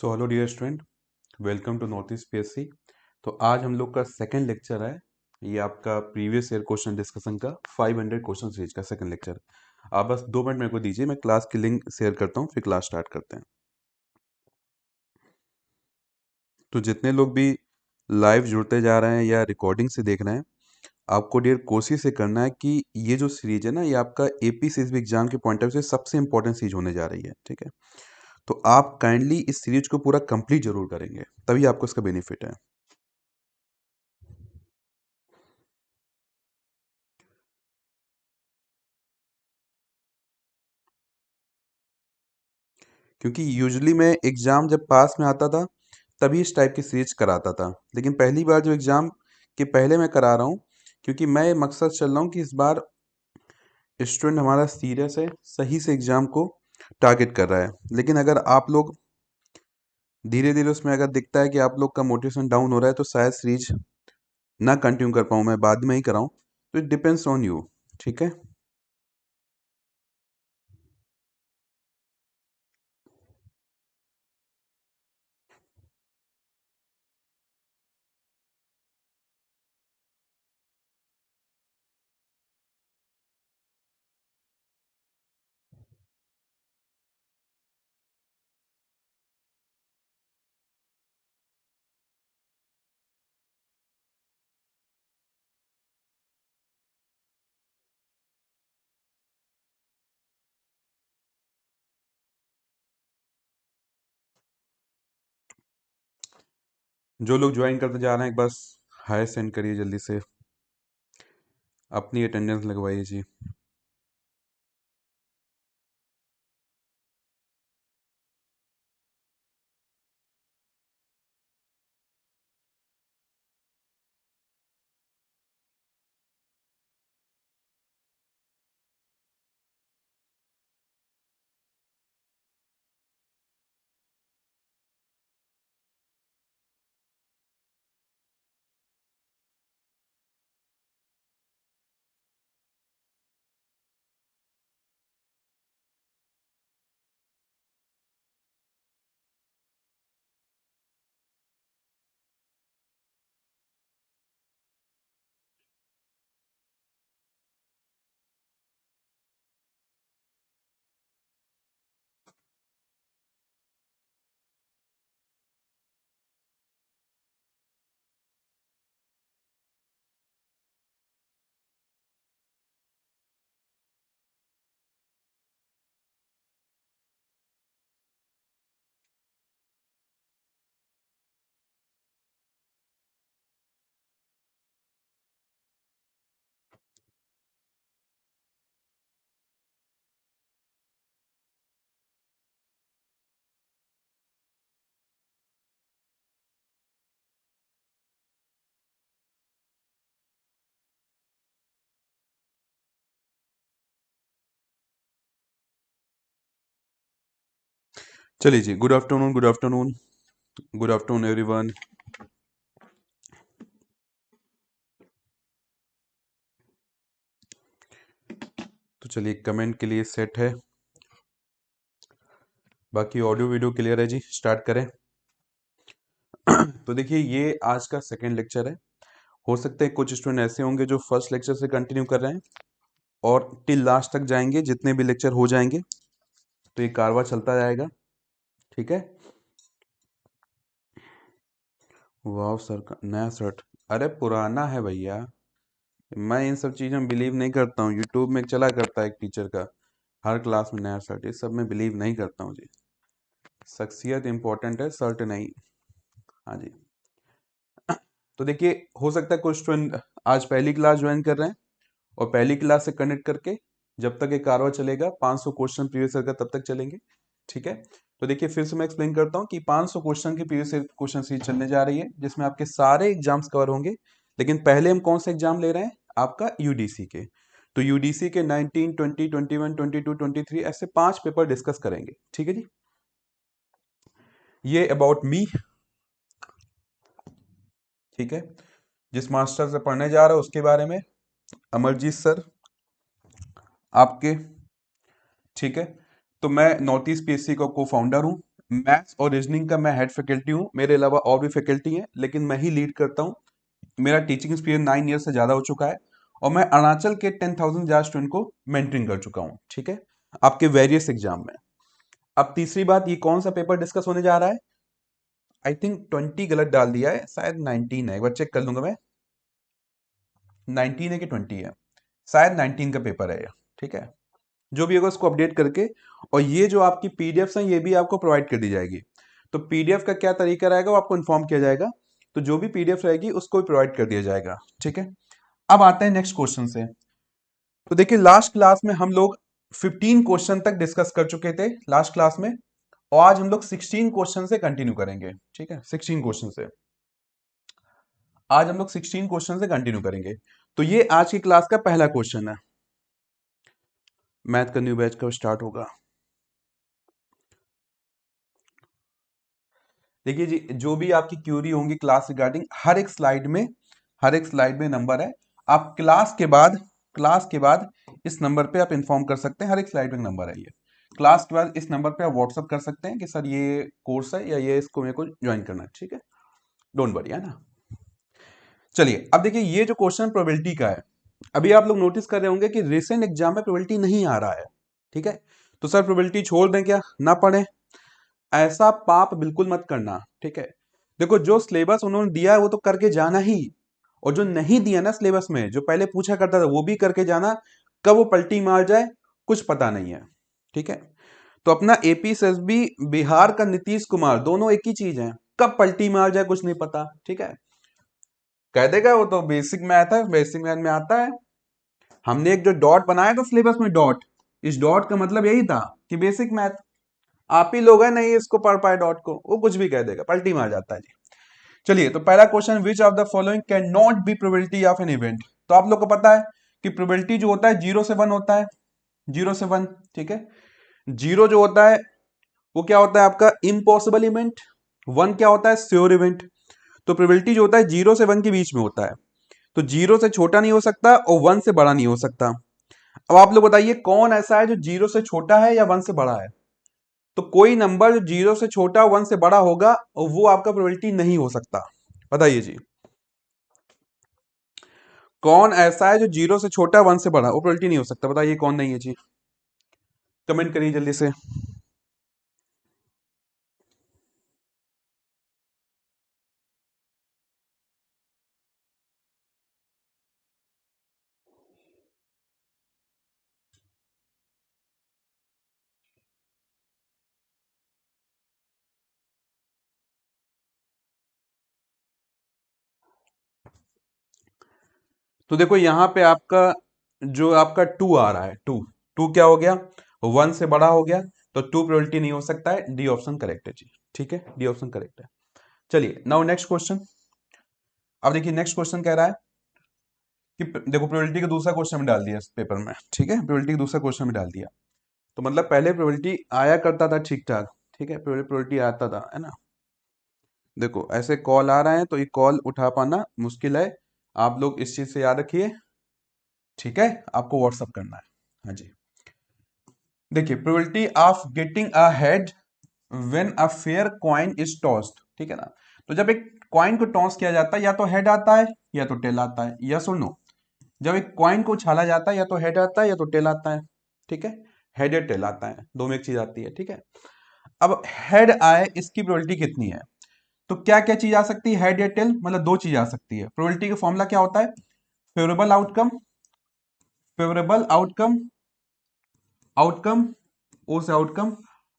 So hello dear student, welcome to north east PSC. तो आज हम लोग का सेकंड लेक्चर है। ये आपका प्रीवियस ईयर क्वेश्चन डिस्कशन का 500 क्वेश्चन सीरीज का सेकंड लेक्चर। आप बस 2 मिनट मेरे को दीजिए, मैं क्लास की लिंक शेयर करता हूँ, फिर क्लास स्टार्ट करते हैं। तो जितने लोग भी लाइव जुड़ते जा रहे हैं या रिकॉर्डिंग से देख रहे हैं, आपको डियर कोशिश ये करना है कि ये जो सीरीज है ना, ये आपका एपीसीएसबी एग्जाम के पॉइंट ऑफ व्यू से सबसे इंपॉर्टेंट सीरीज होने जा रही है। ठीक है, तो आप काइंडली इस सीरीज को पूरा कंप्लीट जरूर करेंगे, तभी आपको इसका बेनिफिट है। क्योंकि यूजुअली मैं एग्ज़ाम जब पास में आता था तभी इस टाइप की सीरीज कराता था, लेकिन पहली बार जो एग्ज़ाम के पहले मैं करा रहा हूँ, क्योंकि मैं ये मकसद चल रहा हूँ कि इस बार स्टूडेंट हमारा सीरियस है, सही से एग्ज़ाम को टारगेट कर रहा है। लेकिन अगर आप लोग धीरे धीरे उसमें अगर दिखता है कि आप लोग का मोटिवेशन डाउन हो रहा है, तो शायद सीरीज ना कंटिन्यू कर पाऊँ, मैं बाद में ही कराऊँ। तो इट डिपेंड्स ऑन यू। ठीक है, जो लोग ज्वाइन करते जा रहे हैं बस हाय सेंड करिए जल्दी से, अपनी अटेंडेंस लगवाइए जी। चलिए जी, good afternoon, good afternoon, good afternoon everyone. तो चलिए, कमेंट के लिए सेट है, बाकी ऑडियो वीडियो क्लियर है जी, स्टार्ट करें। तो देखिए, ये आज का सेकंड लेक्चर है। हो सकते हैं कुछ स्टूडेंट ऐसे होंगे जो फर्स्ट लेक्चर से कंटिन्यू कर रहे हैं और टिल लास्ट तक जाएंगे, जितने भी लेक्चर हो जाएंगे तो ये कारवा चलता जाएगा। ठीक है, वाह सर का नया शर्ट, अरे पुराना है भैया। मैं इन सब चीज़ों में बिलीव नहीं करता हूँ। यूट्यूब में चला करता है एक टीचर का, हर क्लास में नया शर्ट, ये सब में बिलीव नहीं करता हूँ जी। शख्सियत इंपॉर्टेंट है, शर्ट नहीं। हाँ जी। तो देखिए, हो सकता है कुछ स्टूडेंट आज पहली क्लास ज्वाइन कर रहे हैं और पहली क्लास से कनेक्ट करके जब तक ये कारवा चलेगा 500 क्वेश्चन प्रीवियस ईयर का तब तक चलेंगे। ठीक है, तो देखिए फिर से मैं एक्सप्लेन करता हूँ कि 500 क्वेश्चन की प्रीवियस ईयर क्वेश्चन सीरीज चलने जा रही है, जिसमें आपके सारे एग्जाम्स कवर होंगे। लेकिन पहले हम कौन सा एग्जाम ले रहे हैं? आपका यूडीसी के। तो यूडीसी के 19, 20, 21, 22, 23 ऐसे 5 पेपर डिस्कस करेंगे। ठीक है जी, ये अबाउट मी। ठीक है, जिस मास्टर से पढ़ने जा रहा है उसके बारे में, अमरजीत सर आपके। ठीक है, तो मैं नॉर्थ ईस्ट पीएससी का को फाउंडर हूँ। मैथ्स और रीजनिंग का मैं हेड फैकल्टी हूँ, मेरे अलावा और भी फैकल्टी हैं, लेकिन मैं ही लीड करता हूँ। मेरा टीचिंग एक्सपीरियंस 9 ईयर से ज़्यादा हो चुका है और मैं अरुणाचल के 10,000 ज़्यादा स्टूडेंट को मेंटरिंग कर चुका हूँ, ठीक है, आपके वेरियस एग्जाम में। अब तीसरी बात, ये कौन सा पेपर डिस्कस होने जा रहा है? आई थिंक 20 गलत डाल दिया है, शायद 19 है, एक बार चेक कर लूंगा मैं। 19 है कि 20 है? शायद 19 का पेपर है ये, ठीक है। जो भी होगा उसको अपडेट करके, और ये जो आपकी पीडीएफ्स हैं ये भी आपको प्रोवाइड कर दी जाएगी। तो पीडीएफ का क्या तरीका रहेगा वो आपको इन्फॉर्म किया जाएगा, तो जो भी पीडीएफ रहेगी उसको भी प्रोवाइड कर दिया जाएगा, ठीक है। अब आते हैं नेक्स्ट क्वेश्चन से। तो देखिए लास्ट क्लास में हम लोग 15 क्वेश्चन तक डिस्कस कर चुके थे लास्ट क्लास में, और आज हम लोग 16 क्वेश्चन से कंटिन्यू करेंगे, ठीक है, 16 क्वेश्चन से आज हम लोग 16 क्वेश्चन से कंटिन्यू करेंगे। तो ये आज की क्लास का पहला क्वेश्चन है। मैथ का न्यू बैच कब स्टार्ट होगा? देखिए जी, जो भी आपकी क्यूरी होंगी क्लास रिगार्डिंग, हर एक स्लाइड में नंबर है। आप क्लास के बाद इस नंबर पे आप इंफॉर्म कर सकते हैं, हर एक स्लाइड में नंबर है ये। क्लास के बाद इस नंबर पे आप व्हाट्सअप कर सकते हैं कि सर ये कोर्स है या ये इसको मेरे को ज्वाइन करना है, ठीक है, डोंट वरी, है ना। चलिए अब देखिए ये जो क्वेश्चन प्रोबेबिलिटी का है, अभी आप लोग नोटिस कर रहे होंगे कि रिसेंट एग्जाम में प्रोबेबिलिटी नहीं आ रहा है, ठीक है। तो सर प्रोबेबिलिटी छोड़ दें क्या, ना पढ़े? ऐसा पाप बिल्कुल मत करना, ठीक है। देखो जो सिलेबस उन्होंने दिया है वो तो करके जाना ही, और जो नहीं दिया ना सिलेबस में, जो पहले पूछा करता था वो भी करके जाना। कब वो पलटी मार जाए कुछ पता नहीं है, ठीक है। तो अपना एपी एसएसबी, बिहार का नीतीश कुमार, दोनों एक ही चीज है, कब पलटी मार जाए कुछ नहीं पता, ठीक है। कह देगा वो तो बेसिक मैथ है, बेसिक मैथ में आता है। हमने एक जो डॉट बनाया था सिलेबस में, डॉट, इस डॉट का मतलब यही था कि बेसिक मैथ। आप ही लोग हैं नहीं इसको पढ़ पाए डॉट को, वो कुछ भी कह देगा, पलटी मार जाता है जी। चलिए तो पहला question, which of the following can not be probability of an event. तो आप लोग को पता है कि प्रोबेबिलिटी जो होता है 0 से 1 होता है, 0 से 1, ठीक है। 0 जो होता है वो क्या होता है आपका इम्पॉसिबल इवेंट, 1 क्या होता है श्योर इवेंट। तो प्रोबेबिलिटी जो होता है 0 से 1 के बीच में होता है, तो 0 से छोटा नहीं हो सकता और 1 से बड़ा नहीं हो सकता। अब आप लोग बताइए कौन ऐसा है जो 0 से छोटा है या 1 से बड़ा है? तो कोई नंबर जो 0 से छोटा 1 से बड़ा होगा और वो आपका प्रोबेबिलिटी नहीं हो सकता। बताइए जी, कौन ऐसा है जो 0 से छोटा 1 से बड़ा, वो प्रोबेबिलिटी नहीं हो सकता? बताइए कौन नहीं है जी, कमेंट करिए जल्दी से। तो देखो यहाँ पे आपका जो आपका 2 आ रहा है, 2, 2 क्या हो गया, 1 से बड़ा हो गया, तो 2 प्रोबेबिलिटी नहीं हो सकता है, डी ऑप्शन करेक्ट है जी, ठीक है, डी ऑप्शन करेक्ट है। चलिए नाउ नेक्स्ट क्वेश्चन। अब देखिए नेक्स्ट क्वेश्चन कह रहा है कि देखो प्रोबेबिलिटी का दूसरा क्वेश्चन में डाल दिया इस पेपर में, ठीक है, प्रोबेबिलिटी का दूसरा क्वेश्चन में डाल दिया। तो मतलब पहले प्रोबेबिलिटी आया करता था ठीक ठाक, ठीक है, पहले प्रोबेबिलिटी आता था, है ना। देखो ऐसे कॉल आ रहे हैं तो ये कॉल उठा पाना मुश्किल है, आप लोग इस चीज से याद रखिए, ठीक है, आपको व्हाट्सअप करना है। हाँ जी, देखिए probability of getting a head when a fair coin is tossed, ठीक है ना। तो जब एक कॉइन को टॉस किया जाता है या तो हेड आता है या तो टेल आता है, यस और नो। जब एक कॉइन को उछाला जाता है या तो हेड आता है या तो टेल आता है, ठीक है, हेड या टेल आता है, दो में एक चीज आती है, ठीक है। अब हेड आए इसकी प्रोबेबिलिटी कितनी है? तो क्या क्या चीज आ सकती है, हेड या टेल, मतलब दो चीज आ सकती है। प्रोबेबिलिटी का फॉर्मूला क्या होता है, favourable outcome, favourable outcome, outcome, ओ से आउटकम,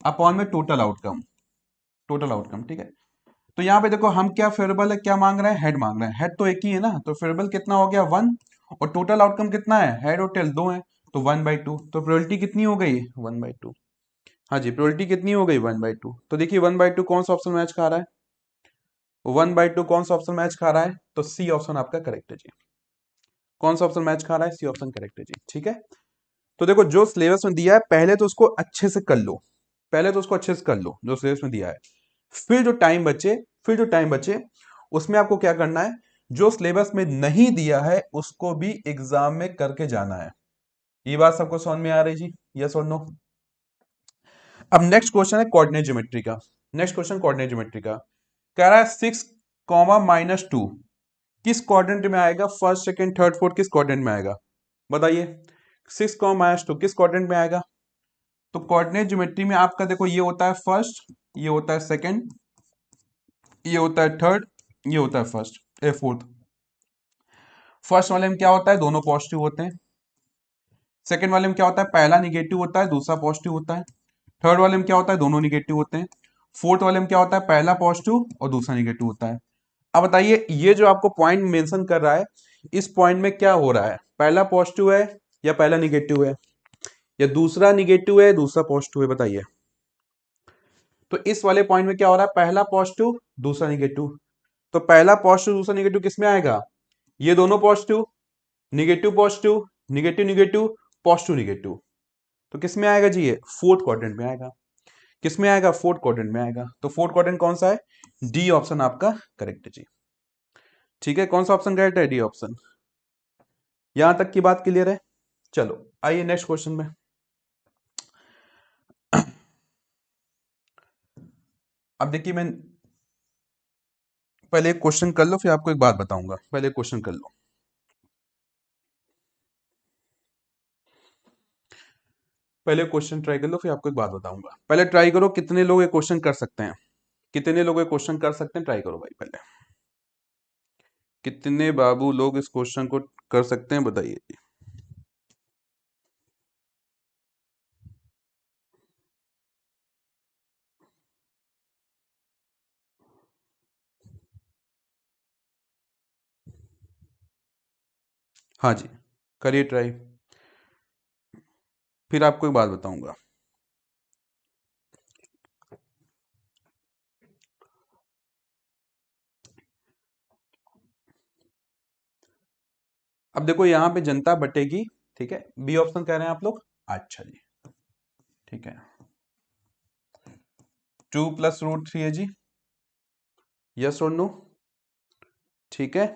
अपॉन में टोटल आउटकम, टोटल आउटकम, ठीक है। तो यहाँ पे देखो हम क्या फेवरेबल है क्या मांग रहे हैं, हेड मांग रहे हैं, हेड तो एक ही है ना, तो फेवरेबल कितना हो गया 1, और टोटल आउटकम कितना है, हेड और टेल दो है, तो 1/2, तो प्रोबेबिलिटी कितनी हो गई 1/2। हाँ जी, प्रोबेबिलिटी कितनी हो गई 1/2। तो देखिए 1/2 कौन सा ऑप्शन मैच खा रहा है, 1/2 कौन सा ऑप्शन मैच खा रहा है, तो सी ऑप्शन आपका करेक्ट है जी। कौन सा ऑप्शन मैच खा रहा है, सी ऑप्शन करेक्ट है जी, ठीक है। तो देखो जो सिलेबस में दिया है पहले तो उसको अच्छे से कर लो, पहले तो उसको अच्छे से कर लो जो सिलेबस में दिया है। फिर जो टाइम बचे, फिर जो टाइम बचे उसमें आपको क्या करना है, जो सिलेबस में नहीं दिया है उसको भी एग्जाम में करके जाना है। ये बात सबको समझ में आ रही जी, यस और नो? अब नेक्स्ट क्वेश्चन है कोऑर्डिनेट ज्योमेट्री का। नेक्स्ट क्वेश्चन कोऑर्डिनेट ज्योमेट्री का कह रहा है 6, -2 किस क्वाड्रेंट में आएगा, फर्स्ट सेकंड थर्ड फोर्थ किस क्वाड्रेंट में आएगा, बताइए। 6, -2 किस क्वाड्रेंट में आएगा। तो कोऑर्डिनेट ज्योमेट्री में आपका देखो ये होता है फर्स्ट, ये होता है सेकंड, ये होता है थर्ड, ये होता है फोर्थ। फर्स्ट वाले में क्या होता है, दोनों पॉजिटिव होते हैं। सेकंड वाले में क्या होता है, पहला निगेटिव होता है दूसरा पॉजिटिव होता है। थर्ड वाले में क्या होता है, दोनों निगेटिव होते हैं। फोर्थ वाले में क्या होता है, पहला पॉजिटिव और दूसरा निगेटिव होता है। अब बताइए ये जो आपको पॉइंट मेंशन कर रहा है, इस पॉइंट में क्या हो रहा है, पहला पॉजिटिव है या पहला निगेटिव है, या दूसरा निगेटिव है दूसरा पॉजिटिव है, बताइए। तो इस वाले पॉइंट में क्या हो रहा है, पहला पॉजिटिव दूसरा निगेटिव। तो पहला पॉजिटिव दूसरा निगेटिव किस में आएगा, ये दोनों positive, negative positive, negative negative, positive negative. तो किस में आएगा जी, ये फोर्थ क्वाड्रेंट में आएगा। किस में आएगा, फोर्थ क्वाड्रेंट में आएगा। तो फोर्थ क्वाड्रेंट कौन सा है, डी ऑप्शन आपका करेक्ट है जी। ठीक है, कौन सा ऑप्शन करेक्ट है, डी ऑप्शन। यहां तक की बात क्लियर है। चलो आइए नेक्स्ट क्वेश्चन में। अब देखिए मैं पहले एक क्वेश्चन कर लो फिर आपको एक बात बताऊंगा, पहले क्वेश्चन कर लो। पहले क्वेश्चन ट्राई कर लो फिर आपको एक बात बताऊंगा। पहले ट्राई करो कितने लोग ये क्वेश्चन कर सकते हैं, कितने लोग ये क्वेश्चन कर सकते हैं, ट्राई करो भाई पहले। कितने बाबू लोग इस क्वेश्चन को कर सकते हैं, बताइए जी। हाँ जी, करिए ट्राई, फिर आपको एक बात बताऊंगा। अब देखो यहाँ पे जनता बटेगी, ठीक है, बी ऑप्शन कह रहे हैं आप लोग। अच्छा जी, ठीक है, 2 + √3 है जी, यस और नो, ठीक है।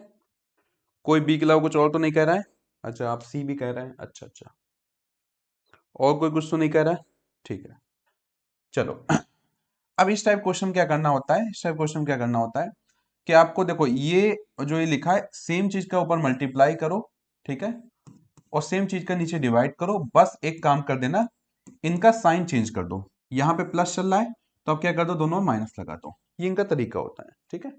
कोई बी के अलावा कुछ और तो नहीं कह रहा है। अच्छा आप सी भी कह रहे हैं, अच्छा अच्छा, और कोई कुछ तो नहीं कह रहा है, ठीक है। चलो अब इस टाइप क्वेश्चन क्या करना होता है, इस टाइप क्वेश्चन क्या करना होता है कि आपको देखो ये जो ये लिखा है सेम चीज का ऊपर मल्टीप्लाई करो, ठीक है, और सेम चीज का नीचे डिवाइड करो, बस एक काम कर देना, इनका साइन चेंज कर दो। यहाँ पे प्लस चल रहा है तो अब क्या कर दो, दोनों माइनस लगा दो, ये इनका तरीका होता है, ठीक है।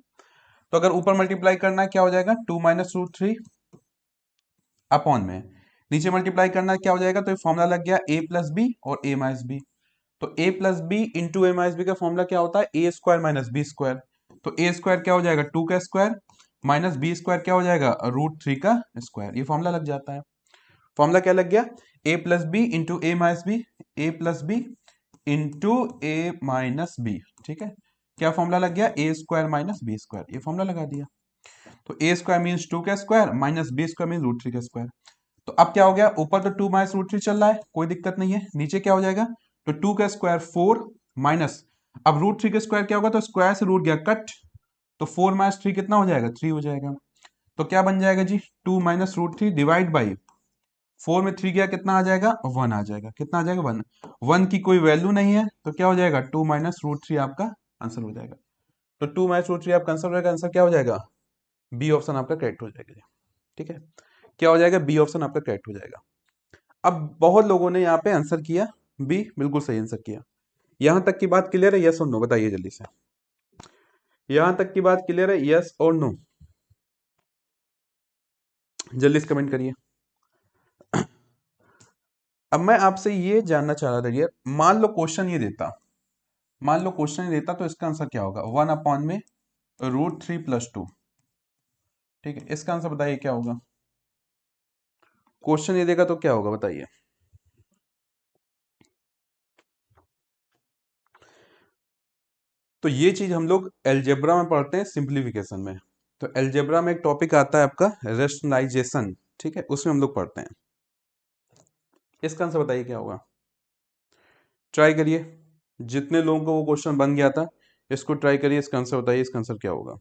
तो अगर ऊपर मल्टीप्लाई करना है क्या हो जाएगा, 2 - √3 अपॉन में, नीचे मल्टीप्लाई करना है क्या हो जाएगा, तो ये फॉर्मूला लग गया a + b और a - b। तो a + b into a - b का फॉर्मूला क्या होता है, a² - b²। तो a² क्या हो जाएगा, 2 का स्क्वायर, माइनस b² क्या हो जाएगा, √3 का स्क्वायर, ये फॉर्मूला लग जाता है। फॉर्मूला क्या लग गया, a + b into a - b, a + b into a - b, ठीक है। क्या फॉर्मूला लग गया, a² - b², ये फॉर्मूला लगा दिया। तो a² मीन्स 2 का स्क्वायर माइनस b² मीन्स √3 का स्क्वायर। तो अब क्या हो गया, ऊपर तो 2 - √3 चल रहा है, कोई दिक्कत नहीं है, नीचे क्या हो जाएगा, तो 2 का स्क्वायर 4 माइनस, अब √3 का स्क्वायर क्या होगा, तो स्क्वायर से रूट गया कट, तो 4 - 3 कितना हो जाएगा, 3 हो जाएगा। तो क्या बन जाएगा जी, 2 - √3 डिवाइड बाई 4 में 3 गया कितना आ जाएगा, 1 आ जाएगा, कितना आ जाएगा, 1। 1 की कोई वैल्यू नहीं है तो क्या हो जाएगा, 2 - √3 आपका आंसर हो जाएगा। तो 2 - √3 आपका आंसर हो जाएगा, आंसर क्या हो जाएगा, बी ऑप्शन आपका करेक्ट हो जाएगा जी। ठीक है, क्या हो जाएगा, बी ऑप्शन आपका करेक्ट हो जाएगा। अब बहुत लोगों ने यहाँ पे आंसर किया बी, बिल्कुल सही आंसर किया। यहां तक की बात क्लियर है, यस और नो, बताइए जल्दी से। यहां तक की बात क्लियर है, यस और नो, जल्दी से कमेंट करिए। अब मैं आपसे ये जानना चाह रहा था यार, मान लो क्वेश्चन ये देता, मान लो क्वेश्चन ये देता तो इसका आंसर क्या होगा, 1 अपॉन में √3 + 2, ठीक है, इसका आंसर बताइए क्या होगा। क्वेश्चन ये देगा तो क्या होगा, बताइए। तो ये चीज हम लोग एलजेब्रा में पढ़ते हैं, सिंप्लीफिकेशन में। तो एलजेब्रा में एक टॉपिक आता है आपका रेशनलाइजेशन, ठीक है, उसमें हम लोग पढ़ते हैं। इसका आंसर बताइए क्या होगा, ट्राई करिए, जितने लोगों को वो क्वेश्चन बन गया था इसको ट्राई करिए, इसका आंसर बताइए, इसका आंसर क्या होगा।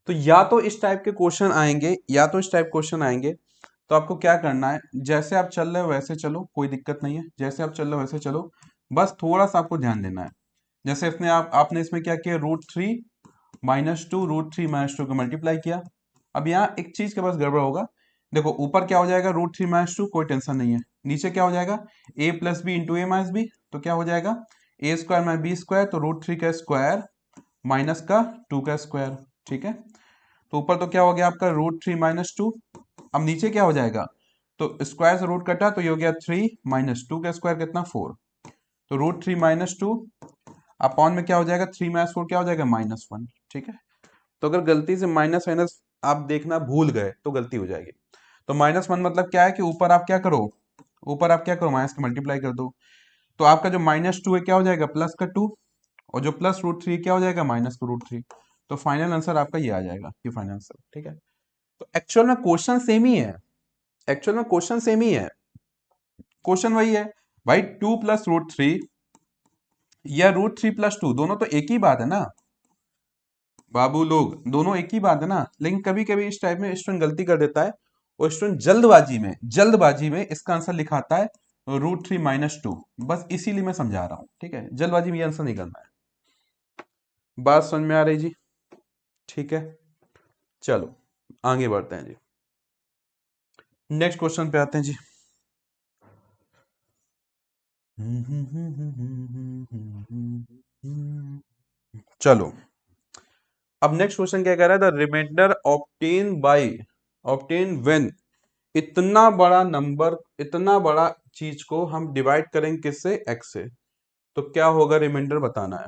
तो या तो इस टाइप के क्वेश्चन आएंगे, या तो इस टाइप क्वेश्चन आएंगे। तो आपको क्या करना है, जैसे आप चल रहे हो वैसे चलो, कोई दिक्कत नहीं है, जैसे आप चल रहे हो वैसे चलो, बस थोड़ा सा आपको ध्यान देना है। जैसे इसने आपने इसमें क्या किया, √3 - 2 को मल्टीप्लाई किया। अब यहाँ एक चीज के पास गड़बड़ होगा, देखो ऊपर क्या हो जाएगा, √3 - 2, कोई टेंशन नहीं है। नीचे क्या हो जाएगा, a+b × a - b, तो क्या हो जाएगा, a² - b², तो √3 का स्क्वायर माइनस का 2 का स्क्वायर। ठीक है, तो ऊपर तो क्या हो गया आपका √3 - 2। अब नीचे क्या हो जाएगा, तो स्क्वायर से रूट कटा तो ये हो गया 3 - 2 का स्क्वायर कितना, 4। तो √3 - 2 अपॉन में क्या हो जाएगा, 3 - 4 क्या हो जाएगा, -1। ठीक है, तो अगर गलती से माइनस माइनस आप देखना भूल गए तो गलती हो जाएगी। तो -1 मतलब क्या है कि ऊपर आप क्या करो, ऊपर आप क्या करो, माइनस का मल्टीप्लाई कर दो। तो आपका जो -2 है क्या हो जाएगा, प्लस का 2, और जो प्लस √3 क्या हो जाएगा, माइनस का √3। तो फाइनल आंसर आपका ये आ जाएगा, ये फाइनल आंसर। ठीक है, तो एक्चुअल में क्वेश्चन सेम ही है, एक्चुअल में क्वेश्चन सेम ही है, क्वेश्चन वही है भाई। 2 + √3 या √3 + 2 दोनों तो एक ही बात है ना बाबू लोग, दोनों एक ही बात है ना। लेकिन कभी कभी इस टाइप में स्टूडेंट गलती कर देता है, और स्टूडेंट जल्दबाजी में इसका आंसर लिखाता है √3 - 2। बस इसीलिए मैं समझा रहा हूं, ठीक है, जल्दबाजी में ये आंसर नहीं करना है। बात समझ में आ रही जी? ठीक है, चलो आगे बढ़ते हैं जी, नेक्स्ट क्वेश्चन पे आते हैं जी। चलो, अब नेक्स्ट क्वेश्चन क्या कह रहा है, द रिमाइंडर ऑब्टेन व्हेन, इतना बड़ा नंबर, इतना बड़ा चीज को हम डिवाइड करेंगे किससे, x से, तो क्या होगा, रिमाइंडर बताना है।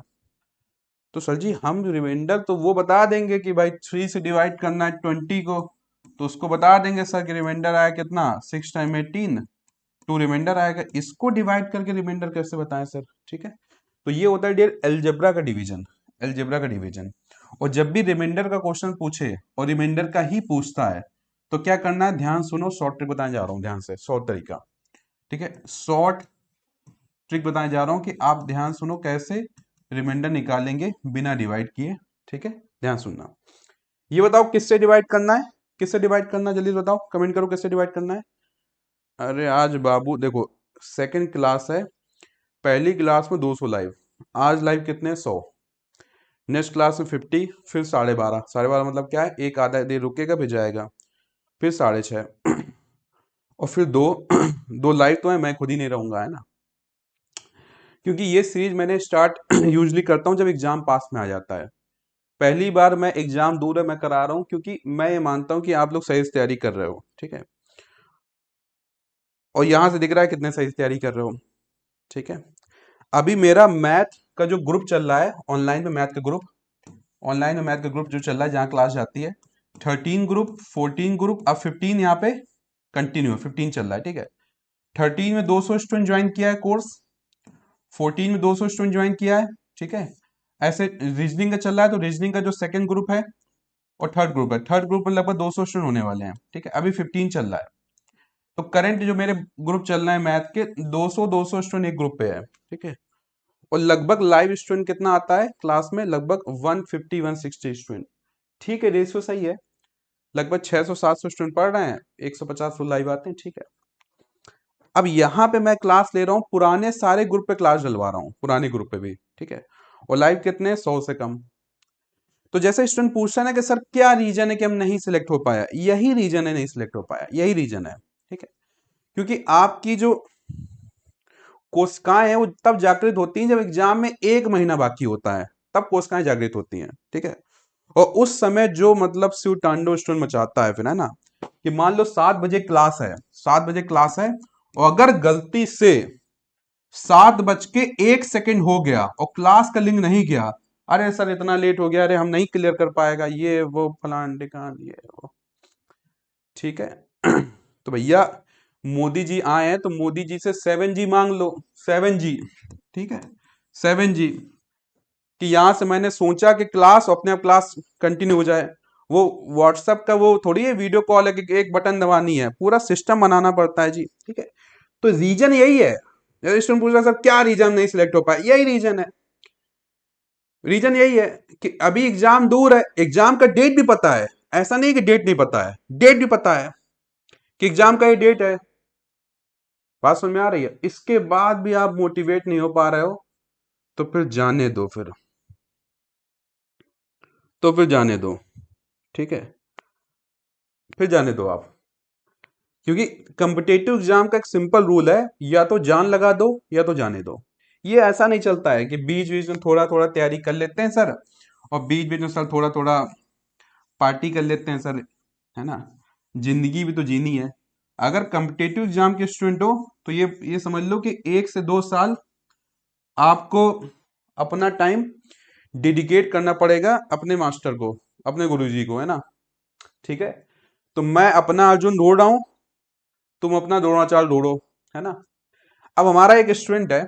तो सर जी हम रिमाइंडर तो वो बता देंगे कि भाई 3 से डिवाइड करना है 20 को, तो उसको बता देंगे सर कि रिमाइंडर आया कितना, 6 × 18, 2 रिमाइंडर आएगा। इसको डिवाइड करके रिमाइंडर कैसे बताएं सर? ठीक है, तो ये होता है डियर अलजेब्रा का डिवीजन, अलजेब्रा का डिवीजन। और जब भी रिमाइंडर का क्वेश्चन पूछे और रिमाइंडर का ही पूछता है, तो क्या करना है, ध्यान सुनो, शॉर्ट ट्रिक बताने जा रहा हूं, ध्यान से, शॉर्ट तरीका। ठीक है, शॉर्ट ट्रिक बताने जा रहा हूं कि आप ध्यान सुनो कैसे रिमाइंडर निकालेंगे बिना डिवाइड किए। ठीक है, ध्यान सुनना। ये बताओ किससे डिवाइड करना है, किससे डिवाइड करना है, जल्दी बताओ, कमेंट करो किससे डिवाइड करना है। अरे आज बाबू देखो, सेकंड क्लास है, पहली क्लास में 200 लाइव, आज लाइव कितने, 100, नेक्स्ट क्लास में 50, फिर 12:30, 12:30 मतलब क्या है, एक आधा देर रुकेगा फिर जाएगा, फिर 6:30, और फिर दो दो लाइव तो है, मैं खुद ही नहीं रहूंगा, है ना, क्योंकि ये सीरीज मैंने स्टार्ट यूजली करता हूँ जब एग्जाम पास में आ जाता है। पहली बार मैं एग्जाम दूर है मैं करा रहा हूँ, क्योंकि मैं ये मानता हूँ कि आप लोग सही से तैयारी कर रहे हो। ठीक है, और यहाँ से दिख रहा है कितने सही से तैयारी कर रहे हो। ठीक है, अभी मेरा मैथ का जो ग्रुप चल रहा है ऑनलाइन में, मैथ का ग्रुप, ऑनलाइन में मैथ का ग्रुप जो चल रहा है जहाँ क्लास जाती है, 13 ग्रुप, 14 ग्रुप, अब 15 यहाँ पे कंटिन्यू, 15 चल रहा है। ठीक है, 13 में 200 स्टूडेंट ज्वाइन किया है कोर्स, 14 में 200 स्टूडेंट ज्वाइन किया है। ठीक है, ऐसे रीजनिंग का चल रहा है, तो रीजनिंग का जो सेकंड ग्रुप है और थर्ड ग्रुप है, थर्ड ग्रुप में लगभग 200 स्टूडेंट होने वाले हैं। ठीक है, अभी 15 चल रहा है, तो करंट जो मेरे ग्रुप चल रहे हैं मैथ के, 200 स्टूडेंट एक ग्रुप पे है। ठीक है, और लगभग लाइव स्टूडेंट कितना आता है क्लास में, लगभग 150 160 स्टूडेंट। ठीक है, रेशियो सही है, लगभग 600 700 स्टूडेंट पढ़ रहे हैं, 150 फुल लाइव आते हैं। ठीक है, अब यहाँ पे मैं क्लास ले रहा हूँ, पुराने सारे ग्रुप पे क्लास डलवा रहा हूँ, पुराने ग्रुप पे भी। ठीक है, और लाइव कितने, 100 से कम। तो जैसे स्टूडेंट पूछता है ना कि सर क्या रीजन है कि हम नहीं सिलेक्ट हो पाया, यही रीजन है नहीं सिलेक्ट हो पाया, यही रीजन है। ठीक है, क्योंकि आपकी जो कोशिकाएं हैं वो तब जागृत होती हैं जब एग्जाम में 1 महीना बाकी होता है, तब कोशिकाएं जागृत होती हैं। ठीक है, और उस समय जो मतलब शिव तांडव स्टूडेंट मचाता है फिर, है ना, कि मान लो 7 बजे क्लास है, 7 बजे क्लास है, और अगर गलती से 7:01 हो गया और क्लास का लिंक नहीं गया, अरे सर इतना लेट हो गया, अरे हम नहीं क्लियर कर पाएगा, ये वो फलान ढिकान ये वो। ठीक है, तो भैया मोदी जी आए हैं तो मोदी जी से 7G मांग लो, 7G। ठीक है, 7G, कि यहां से मैंने सोचा कि क्लास अपने आप क्लास कंटिन्यू हो जाए। वो व्हाट्सएप का वो थोड़ी है वीडियो कॉल है कि एक बटन दबानी है, पूरा सिस्टम बनाना पड़ता है जी। ठीक है, तो रीजन यही है। स्टूडेंट पूछ रहा है सर क्या रीजन नहीं सिलेक्ट हो पाया, यही रीजन है। रीजन यही है कि अभी एग्जाम दूर है, एग्जाम का डेट भी पता है, ऐसा नहीं कि डेट नहीं पता है, डेट भी पता है कि एग्जाम का ये डेट है। बात समझ में आ रही है? इसके बाद भी आप मोटिवेट नहीं हो पा रहे हो, तो फिर जाने दो, फिर जाने दो। ठीक है, फिर जाने दो आप, क्योंकि कम्पिटेटिव एग्जाम का एक सिंपल रूल है, या तो जान लगा दो या तो जाने दो। ये ऐसा नहीं चलता है कि बीच बीच में थोड़ा थोड़ा तैयारी कर लेते हैं सर, और बीच बीच में सर थोड़ा थोड़ा पार्टी कर लेते हैं सर, है ना। जिंदगी भी तो जीनी है। अगर कम्पिटेटिव एग्जाम के स्टूडेंट हो तो ये समझ लो कि 1 से 2 साल आपको अपना टाइम डेडिकेट करना पड़ेगा अपने मास्टर को, अपने गुरुजी को, है ना। ठीक है, तो मैं अपना अर्जुन दौड़ रहा हूं, तुम अपना द्रोणाचार्य दौड़ो, है ना। अब हमारा एक स्टूडेंट है,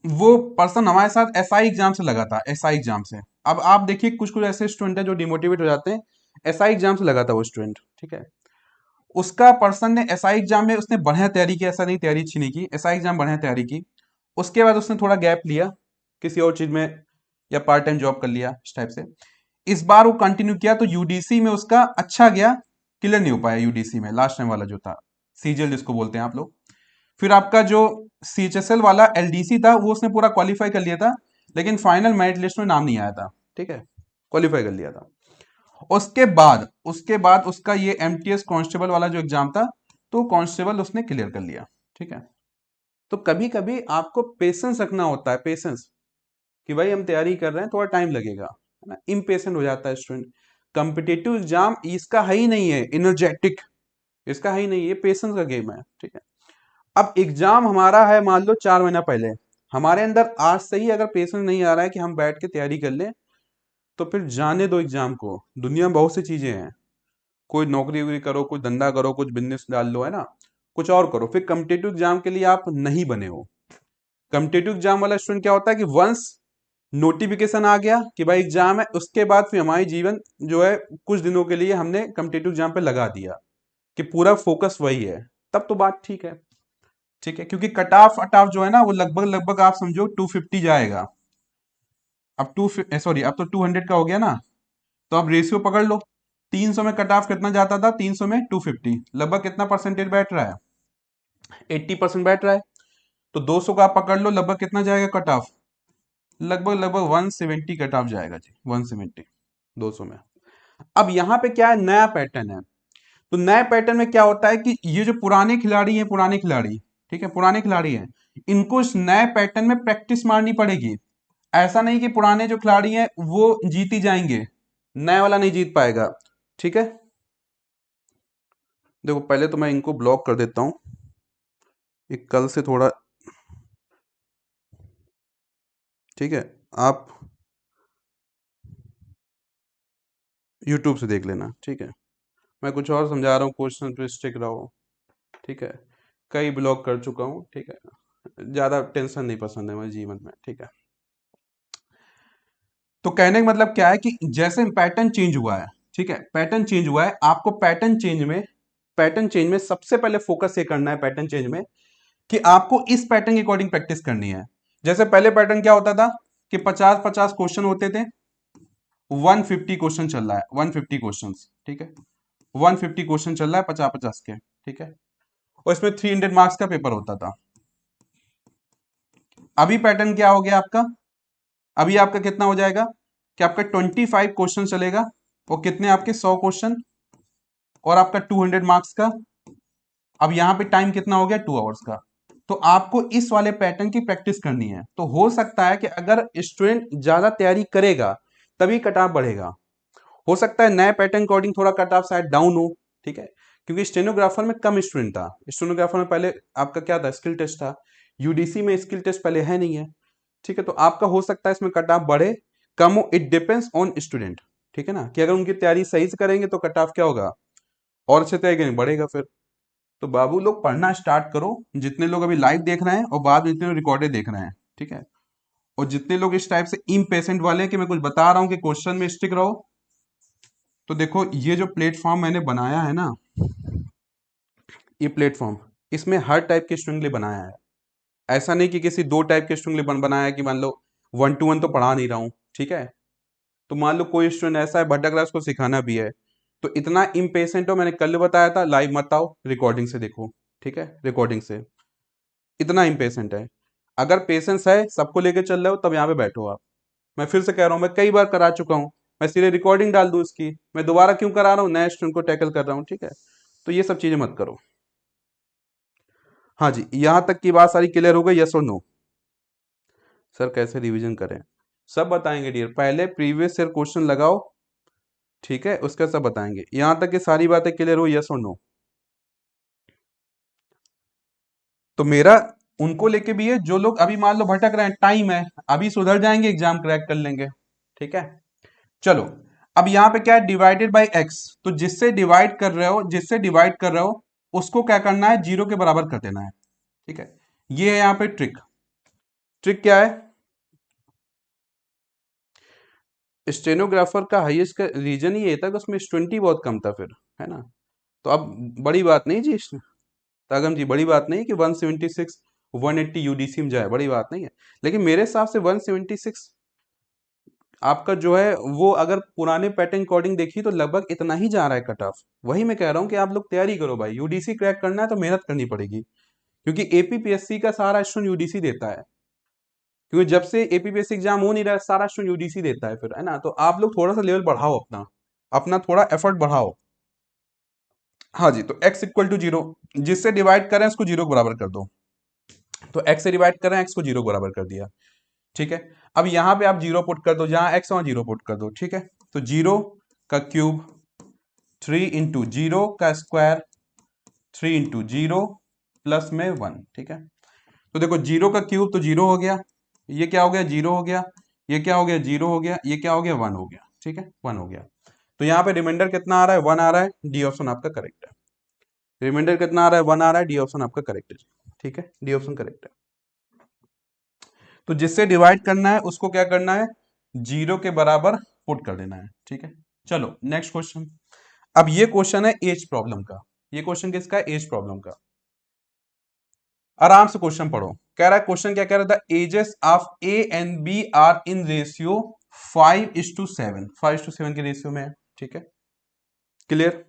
वो पर्सन हमारे साथ एसआई एग्जाम से लगा था, एसआई एग्जाम से। अब आप देखिए कुछ कुछ ऐसे स्टूडेंट है जो डिमोटिवेट हो जाते हैं, एसआई एग्जाम से लगा था वो स्टूडेंट। ठीक है, उसका पर्सन ने एसआई एग्जाम में उसने बढ़िया तैयारी की, ऐसा नहीं तैयारी अच्छी नहीं की, एसआई एग्जाम बढ़िया तैयारी की। उसके बाद उसने थोड़ा गैप लिया किसी और चीज में, या पार्ट टाइम जॉब कर लिया इस टाइप से। इस बार वो कंटिन्यू किया तो यूडीसी में उसका अच्छा गया, क्लियर नहीं हो पाया यूडीसी में, लास्ट टाइम वाला जो था, सीजीएल जिसको बोलते हैं आप लोग। फिर आपका जो सीएचएसएल वाला एलडीसी था वो उसने पूरा क्वालिफाई कर लिया था, लेकिन फाइनल मेरिट लिस्ट में नाम नहीं आया था। ठीक है, क्वालिफाई कर लिया था। उसके बाद उसका ये एमटीएस कांस्टेबल वाला जो एग्जाम था, तो कांस्टेबल उसने क्लियर कर लिया। ठीक है, तो कभी कभी आपको पेशेंस रखना होता है, पेशेंस, कि भाई हम तैयारी कर रहे हैं, थोड़ा टाइम लगेगा, है ना। इम्पेशेंट हो जाता है स्टूडेंट। कम्पिटेटिव एग्जाम इसका है ही नहीं है एनर्जेटिक, इसका है ही नहीं, ये पेशेंस का गेम है। ठीक है, अब एग्जाम हमारा है मान लो 4 महीना पहले, हमारे अंदर आज से ही अगर पेशेंस नहीं आ रहा है कि हम बैठ के तैयारी कर लें, तो फिर जाने दो एग्जाम को। दुनिया में बहुत सी चीजें हैं, कोई नौकरी वोकरी करो, कुछ धंधा करो, कुछ बिजनेस डाल लो, है ना, कुछ और करो। फिर कम्पिटेटिव एग्जाम के लिए आप नहीं बने हो। कम्पिटेटिव एग्जाम वाला स्टूडेंट क्या होता है कि वंस नोटिफिकेशन आ गया कि भाई एग्जाम है, उसके बाद फिर हमारी जीवन जो है कुछ दिनों के लिए हमने कम्पिटेटिव एग्जाम पे लगा दिया कि पूरा फोकस वही है, तब तो बात ठीक है। ठीक है, क्योंकि कट ऑफ अटाफ जो है ना, वो लगभग लगभग आप समझो 250 जाएगा। अब सॉरी, अब तो 200 का हो गया ना, तो अब रेशियो पकड़ लो। 300 में कट ऑफ कितना जाता था, 300 में 250, लगभग कितना परसेंटेज बैठ रहा है, 80% बैठ रहा है। तो 200 का आप पकड़ लो, लगभग कितना जाएगा कट ऑफ, लगभग लगभग 170 कट ऑफ जाएगा जी, 170, 200 में। अब यहाँ पे क्या है, नया पैटर्न है। तो नए पैटर्न में क्या होता है कि ये जो पुराने खिलाड़ी हैं, पुराने खिलाड़ी, ठीक है, पुराने खिलाड़ी हैं, इनको इस नए पैटर्न में प्रैक्टिस मारनी पड़ेगी। ऐसा नहीं कि पुराने जो खिलाड़ी हैं वो जीत ही जाएंगे, नया वाला नहीं जीत पाएगा। ठीक है, देखो पहले तो मैं इनको ब्लॉक कर देता हूँ, एक कल से थोड़ा, ठीक है, आप यूट्यूब से देख लेना। ठीक है, मैं कुछ और समझा रहा हूँ, क्वेश्चन पे स्टिक रहो। ठीक है, कई ब्लॉक कर चुका हूँ। ठीक है, ज़्यादा टेंशन नहीं पसंद है मुझे जीवन में। ठीक है, तो कहने का मतलब क्या है कि जैसे पैटर्न चेंज हुआ है, ठीक है, पैटर्न चेंज हुआ है, आपको पैटर्न चेंज में सबसे पहले फोकस ये करना है, पैटर्न चेंज में, कि आपको इस पैटर्न के अकॉर्डिंग प्रैक्टिस करनी है। जैसे पहले पैटर्न क्या होता था कि 50-50 क्वेश्चन होते थे, 150 क्वेश्चन चल रहा है, 150 क्वेश्चन, ठीक है, 150 क्वेश्चन चल रहा है 50-50 के। ठीक है, और इसमें 300 मार्क्स का पेपर होता था। अभी पैटर्न क्या हो गया आपका, अभी आपका कितना हो जाएगा कि आपका 25 क्वेश्चन चलेगा, और कितने आपके 100 क्वेश्चन, और आपका 200 मार्क्स का। अब यहाँ पे टाइम कितना हो गया, 2 आवर्स का। तो आपको इस वाले पैटर्न की प्रैक्टिस करनी है। तो हो सकता है कि अगर स्टूडेंट ज्यादा तैयारी करेगा तभी कट ऑफ बढ़ेगा। हो सकता है नए पैटर्न अकॉर्डिंग थोड़ा कट ऑफ शायद डाउन हो। ठीक है, क्योंकि स्टेनोग्राफर में कम स्टूडेंट था, स्टेनोग्राफर में पहले आपका क्या था, स्किल टेस्ट था। यूडीसी में स्किल टेस्ट पहले है नहीं है। ठीक है, तो आपका हो सकता है इसमें कट ऑफ बढ़े, कम हो, इट डिपेंड्स ऑन स्टूडेंट। ठीक है ना, कि अगर उनकी तैयारी सही से करेंगे तो कट ऑफ क्या होगा, और अच्छे तरीके नहीं बढ़ेगा फिर। तो बाबू लोग पढ़ना स्टार्ट करो, जितने लोग अभी लाइव देख रहे हैं और बाद में जितने रिकॉर्डेड देख रहे हैं। ठीक है, और जितने लोग इस टाइप से इम्पेशेंट वाले हैं कि मैं कुछ बता रहा हूं कि क्वेश्चन में स्टिक रहो, तो देखो ये जो प्लेटफॉर्म मैंने बनाया है ना, ये प्लेटफॉर्म, इसमें हर टाइप के स्टूडेंट के लिए बनाया है। ऐसा नहीं कि किसी दो टाइप के स्टूडेंट के लिए बनाया है कि मान लो 1 to 1 तो पढ़ा नहीं रहा हूँ, ठीक है। तो मान लो कोई स्टूडेंट ऐसा है भटक रहा है, उसको सिखाना भी है, तो इतना इम्पेशेंट हो, मैंने कल बताया था, लाइव मत आओ, रिकॉर्डिंग से देखो, ठीक है, रिकॉर्डिंग से। इतना इम्पेशेंट है, अगर पेशेंस है, सबको लेके चल रहे हो, तब यहाँ पे बैठो आप। मैं फिर से कह रहा हूँ, मैं कई बार करा चुका हूँ, मैं सीधे रिकॉर्डिंग डाल दूँ इसकी, मैं दोबारा क्यों करा रहा हूँ, नए स्टूडेंट को टैकल कर रहा हूँ, ठीक है। तो ये सब चीजें मत करो। हाँ जी, यहां तक की बात सारी क्लियर हो गई, यस और नो? सर कैसे रिवीजन करें? सब बताएंगे डियर, पहले प्रीवियस ईयर क्वेश्चन लगाओ, ठीक है, उसका सब बताएंगे। यहां तक की सारी बातें क्लियर हो, यस और नो? तो मेरा उनको लेके भी है, जो लोग अभी मान लो भटक रहे हैं, टाइम है, अभी सुधर जाएंगे, एग्जाम क्रैक कर लेंगे, ठीक है। चलो, अब यहाँ पे क्या है, डिवाइडेड बाई एक्स, तो जिससे डिवाइड कर रहे हो, जिससे डिवाइड कर रहे हो, उसको क्या करना है, जीरो के बराबर कर देना है, ठीक है। ये है यहाँ पे ट्रिक। ट्रिक क्या है, स्टेनोग्राफर का हाईएस्ट का रीजन ही ये था कि उसमें स्टूडेंट ही बहुत कम था फिर, है ना। तो अब बड़ी बात नहीं जी, तागम जी, बड़ी बात नहीं कि 176 180 यूडीसी में जाए, बड़ी बात नहीं है। लेकिन मेरे हिसाब से 176 आपका जो है वो, अगर पुराने पैटर्न अकॉर्डिंग देखिए तो लगभग इतना ही जा रहा है कट ऑफ। वही मैं कह रहा हूँ कि आप लोग तैयारी करो भाई, यूडीसी क्रैक करना है तो मेहनत करनी पड़ेगी, क्योंकि एपीपीएससी का सारा स्टूडेंट यूडीसी देता है, क्योंकि जब से एपीपीएससी एग्जाम हो नहीं रहा है, सारा स्टूडेंट यूडीसी देता है फिर, है ना। तो आप लोग थोड़ा सा लेवल बढ़ाओ अपना, अपना थोड़ा एफर्ट बढ़ाओ। हाँ जी, तो x इक्वल टू जीरो, जिससे डिवाइड करें उसको जीरो के बराबर कर दो, तो x से डिवाइड करें, x को जीरो के बराबर कर दिया, ठीक है। अब यहां पे आप जीरो पुट कर दो, जहां x वहां जीरो पुट कर दो, ठीक है। तो जीरो का क्यूब, 3 into 0 का स्क्वायर, 3 into 0 प्लस में 1, ठीक है। तो देखो जीरो का क्यूब तो जीरो हो गया, ये क्या हो गया, जीरो हो गया, ये क्या हो गया, जीरो हो गया, ये क्या हो गया, 1 हो गया, ठीक है, 1 हो गया। तो यहाँ पे रिमाइंडर कितना आ रहा है, 1 आ रहा है, डी ऑप्शन आपका करेक्ट है। रिमाइंडर कितना आ रहा है, 1 आ रहा है, डी ऑप्शन आपका करेक्ट है, ठीक है, डी ऑप्शन करेक्ट है। तो जिससे डिवाइड करना है उसको क्या करना है, जीरो के बराबर पुट कर देना है, ठीक है। चलो नेक्स्ट क्वेश्चन। अब ये क्वेश्चन है एज प्रॉब्लम का, ये क्वेश्चन किसका है, एज प्रॉब्लम का। आराम से क्वेश्चन पढ़ो। कह रहा है, क्वेश्चन क्या कह रहा था, ages of A and B are in ratio 5:7, 5:7 के रेशियो में है, ठीक है, clear.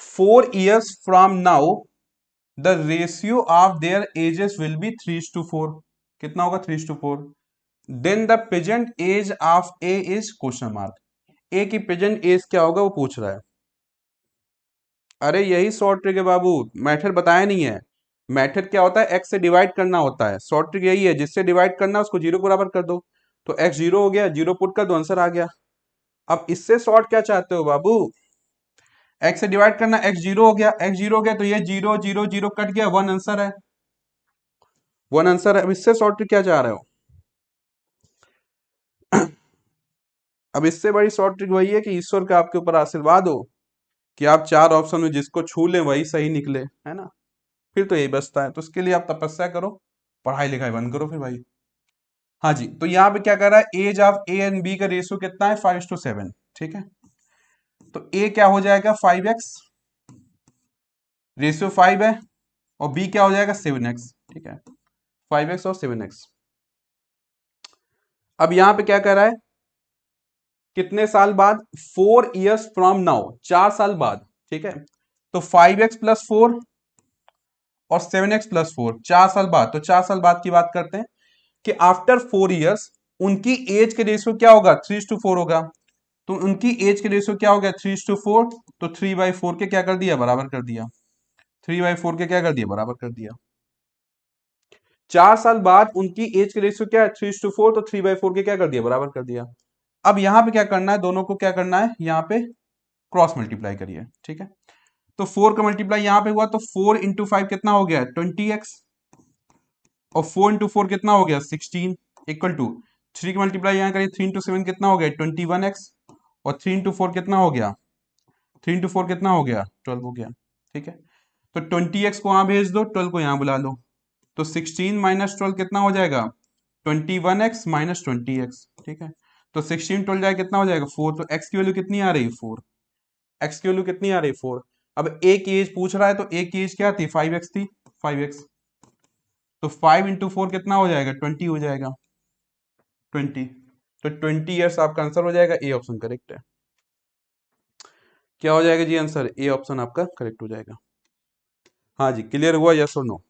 4 years from now the ratio of their ages will be 3:4, कितना होगा, 3:4। Then the present age of A is question mark, A की प्रेजेंट एज क्या होगा वो पूछ रहा है। अरे यही शॉर्ट ट्रिक है बाबू, मैथड बताया नहीं है। मैथड क्या होता है, एक्स से डिवाइड करना होता है, शॉर्ट ट्रिक यही है, जिससे डिवाइड करना उसको जीरो के बराबर कर दो, तो एक्स जीरो हो गया, जीरो पुट कर दो, आंसर आ गया। अब इससे शॉर्ट क्या चाहते हो बाबू, एक्स से डिवाइड करना, एक्स जीरो हो गया, एक्स जीरो हो गया, तो ये जीरो जीरो जीरो कट गया, 1 आंसर है, 1 आंसर है। अब इससे शॉर्ट ट्रिक क्या चाह रहे हो, अब इससे बड़ी शॉर्ट ट्रिक वही है कि ईश्वर का आपके ऊपर आशीर्वाद हो कि आप चार ऑप्शन में जिसको छू लें वही सही निकले, है ना। फिर तो यही बचता है, तो उसके लिए आप तपस्या करो, पढ़ाई लिखाई बंद करो फिर भाई। हाँ जी, तो यहाँ पे क्या कर रहा है, age of A and B का रेशियो कितना है, 5:7, ठीक है। तो ए क्या हो जाएगा, 5x, रेशियो 5 है, और बी क्या हो जाएगा, 7x, ठीक है, 5x और 7x। अब यहां पे क्या कर रहा है, कितने साल बाद, 4 years फ्रॉम नाउ, 4 साल बाद, ठीक है। तो 5x+4 और 7x+4, 4 साल बाद, तो 4 साल बाद की बात करते हैं कि आफ्टर 4 years उनकी एज के रेशियो क्या होगा, 3:4 होगा। तो उनकी एज के रेशियो क्या हो गया, 3:4, तो 3/4 के क्या कर दिया, बराबर कर दिया, 3/4 के क्या कर दिया, बराबर कर दिया। 4 साल बाद उनकी एज के रेशियो क्या है, 3:4, तो 3/4 के क्या कर दिया, बराबर कर दिया। अब यहां पे क्या करना है, दोनों को क्या करना है, यहाँ पे क्रॉस मल्टीप्लाई करिए, ठीक है। तो 4 का मल्टीप्लाई यहां पे हुआ, तो 4 into 5 कितना हो गया, 20x, और 4 into 4 कितना हो गया, 16, इक्वल टू 3 की मल्टीप्लाई यहाँ करिए, 3 into 7 कितना हो गया, 21x, और 3 into 4 कितना हो गया, 3 into 4 कितना हो गया, 12 हो गया, ठीक है। तो 20x को वहां भेज दो, 12 को यहाँ बुला लो, तो 16 - 12 कितना हो जाएगा, 21x - 20x, ठीक है। तो 16 12 जाए कितना हो जाएगा, 4, तो x की वैल्यू कितनी आ रही है, 4, x की वैल्यू कितनी आ रही है, 4। अब ए की एज पूछ रहा है, तो ए की एज क्या थी, 5x थी, 5x, तो 5 × 4 कितना हो जाएगा, 20 हो जाएगा, 20। तो 20 ईयर्स आपका आंसर हो जाएगा, ए ऑप्शन करेक्ट है। क्या हो जाएगा जी आंसर, ए ऑप्शन आपका करेक्ट हो जाएगा। हाँ जी, क्लियर हुआ, यस और नो?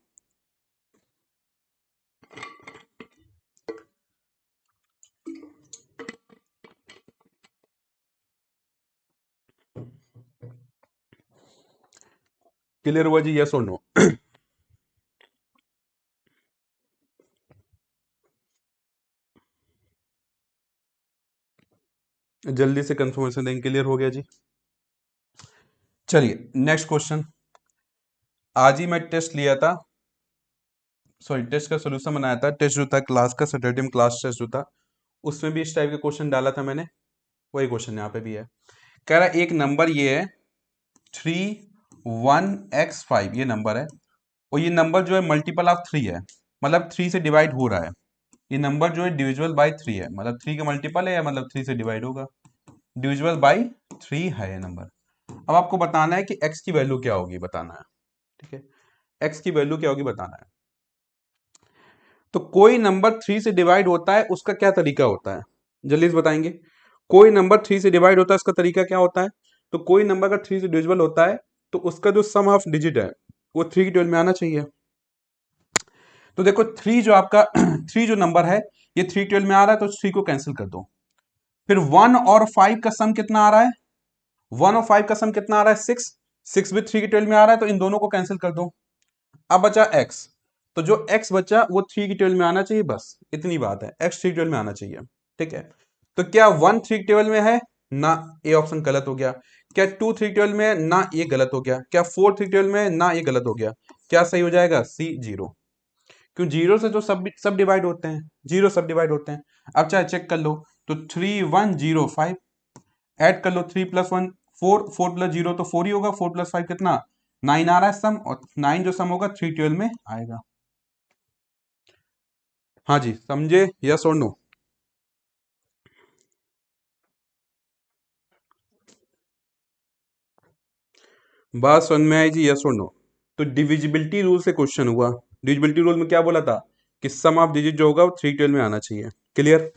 क्लियर हुआ जी, यस और नो? जल्दी से कंफर्मेशन देंगे, क्लियर हो गया जी। चलिए नेक्स्ट क्वेश्चन। आज ही मैं टेस्ट लिया था, सॉरी टेस्ट का सोल्यूशन बनाया था, टेस्ट जो था क्लास का, सैटरडे में क्लास टेस्ट जो था, उसमें भी इस टाइप के क्वेश्चन डाला था मैंने, वही क्वेश्चन यहाँ पे भी है। कह रहा है एक नंबर ये है 31x5, ये नंबर है, और ये नंबर जो है मल्टीपल ऑफ 3 है, मतलब 3 से डिवाइड हो रहा है। ये नंबर जो है डिविजिबल बाय 3 है, मतलब 3 का मल्टीपल है, या मतलब 3 से डिवाइड होगा, डिविजिबल बाय 3 है ये नंबर। अब आपको बताना है कि x की वैल्यू क्या होगी, बताना है, ठीक है, x की वैल्यू क्या होगी बताना है। तो कोई नंबर 3 से डिवाइड होता है, उसका क्या तरीका होता है, जल्दी से बताएंगे। कोई नंबर 3 से डिवाइड होता है, उसका तरीका क्या होता है। तो कोई नंबर अगर 3 से डिविजिबल होता है, तो उसका जो सम ऑफ डिजिट है वो 3 की 12 में आना चाहिए। तो देखो 3 जो आपका 3 जो नंबर है, ये 3 12 में आ रहा है, तो 3 को कैंसिल कर दो। फिर 1 और 5 का सम कितना आ रहा है, 1 और 5 का सम कितना आ रहा है, 6। 6 भी 3 की 12 में आ रहा है, तो इन दोनों को कैंसिल कर दो। अब बचा x, तो जो x बचा वो 3 की 12 में आना चाहिए, बस इतनी बात है, x 3 की 12 में आना चाहिए, ठीक है। तो क्या 1 3 की 12 में है ना, ए ऑप्शन गलत हो गया। क्या 2 3 की 12 में है ना, ये गलत हो गया। क्या 4 3 की 12 में है ना, ये गलत हो गया। क्या सही हो जाएगा, सी 0। क्यों, जीरो से जो सब डिवाइड होते हैं, जीरो सब डिवाइड होते हैं। अब चाहे चेक कर लो, तो 3105 ऐड कर लो, 3 + 1 4, 4 + 0 तो 4 ही होगा, 4 + 5 कितना, 9 आ रहा है सम, और 9 जो सम होगा 3 12 में आएगा। हाँ जी, समझे, यस और नो? बात समझ में आई जी, यस और नो? तो डिविजिबिलिटी रूल से क्वेश्चन हुआ। डिविजिबिलिटी रूल में क्या बोला था कि सम ऑफ डिजिट जो होगा वो 3 12 में आना चाहिए, क्लियर।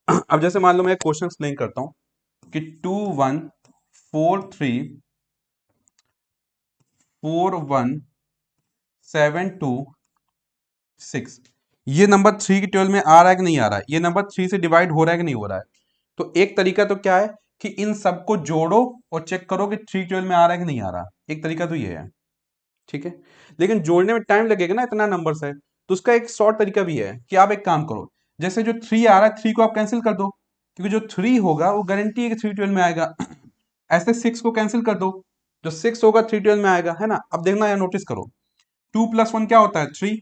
अब जैसे मान लो मैं एक क्वेश्चन एक्सप्लेन करता हूं कि 21434172 6, ये नंबर 3 की 12 में आ रहा है कि नहीं आ रहा है, ये नंबर 3 से डिवाइड हो रहा है कि नहीं हो रहा है। तो एक तरीका तो क्या है कि इन सबको जोड़ो और चेक करो कि 3 12 में आ रहा है कि नहीं आ रहा, एक तरीका तो ये है, ठीक है। लेकिन जोड़ने में टाइम लगेगा ना, इतना नंबर्स है, तो उसका एक शॉर्ट तरीका भी है कि आप एक काम करो, जैसे जो 3 आ रहा है 3 को आप कैंसिल कर दो, क्योंकि जो 3 होगा वो गारंटी है कि 3 12 में आएगा। ऐसे 6 को कैंसिल कर दो, जो 6 होगा 3 12 में आएगा, है ना। अब देखना या नोटिस करो, 2 + 1 क्या होता है, 3।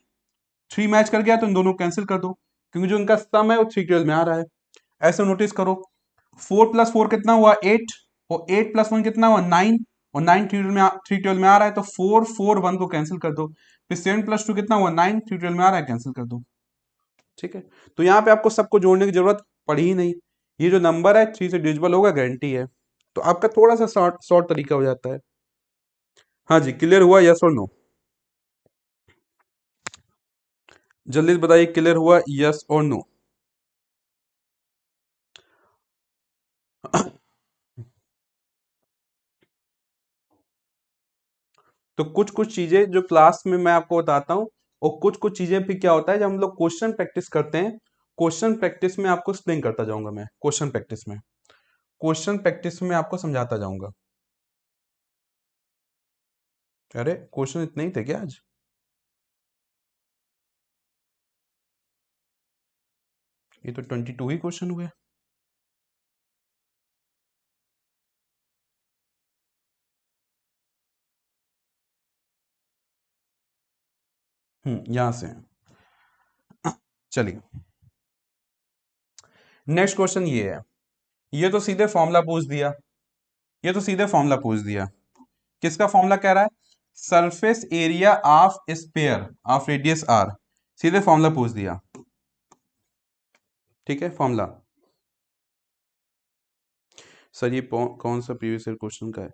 3 मैच कर गया तो इन दोनों को कैंसिल कर दो, क्योंकि जो इनका सम है वो 3 12 में आ रहा है। ऐसे नोटिस करो, 4 + 4 कितना हुआ, 8, और 8 + 1 कितना हुआ, 9, और 9 3 12 में आ रहा है, तो 4 4 1 को कैंसिल कर दो। फिर 7 + 2 कितना हुआ, 9 3 12 में आ रहा है, कैंसिल कर दो, ठीक है। तो यहाँ पे आपको सबको जोड़ने की जरूरत पड़ी ही नहीं, ये जो नंबर है 3 से डिविजिबल होगा, गारंटी है। तो आपका थोड़ा सा शॉर्ट शॉर्ट तरीका हो जाता है। हाँ जी, क्लियर हुआ, यस और नो? जल्दी से बताइए, क्लियर हुआ, यस और नो? तो कुछ कुछ चीजें जो क्लास में मैं आपको बताता हूँ, और कुछ कुछ चीजें फिर क्या होता है जब हम लोग क्वेश्चन प्रैक्टिस करते हैं, क्वेश्चन प्रैक्टिस में आपको एक्सप्लेन करता जाऊंगा मैं, क्वेश्चन प्रैक्टिस में आपको समझाता जाऊंगा। अरे क्वेश्चन इतने ही थे क्या आज? ये तो 22 ही क्वेश्चन हुए। यहां से हैं। चलिए नेक्स्ट क्वेश्चन ये है, ये तो सीधे फॉर्मूला पूछ दिया, ये तो सीधे फॉर्मूला पूछ दिया। किसका फॉर्मूला कह रहा है, surface area of sphere of radius R, सीधे फॉर्मूला पूछ दिया, ठीक है। फॉर्मूला, सर ये कौन सा प्रीवियस ईयर क्वेश्चन का है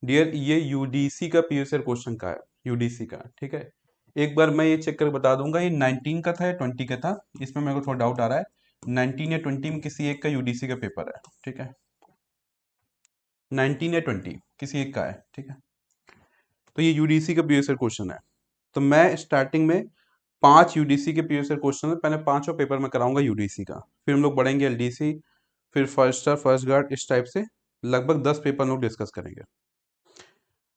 डियर, ये यूडीसी का प्रीवियस ईयर क्वेश्चन का है, यूडीसी का, ठीक है। एक बार मैं ये चेक करके बता दूंगा, ये 19 का था या 20 का था, इसमें मेरे को थोड़ा डाउट आ रहा है। 19 या 20 में किसी एक का यूडीसी का पेपर है, ठीक है, 19 या 20 किसी एक का है, ठीक है। तो ये यूडीसी का प्रीवियस ईयर क्वेश्चन है। तो मैं स्टार्टिंग में 5 यूडीसी के प्रीवियस ईयर क्वेश्चन है, पहले पांचों पेपर में कराऊंगा यूडीसी का, फिर हम लोग बढ़ेंगे एलडीसी, फिर फर्स्ट स्टार, फर्स्ट गार्ड, इस टाइप से लगभग 10 पेपर हम लोग डिस्कस करेंगे।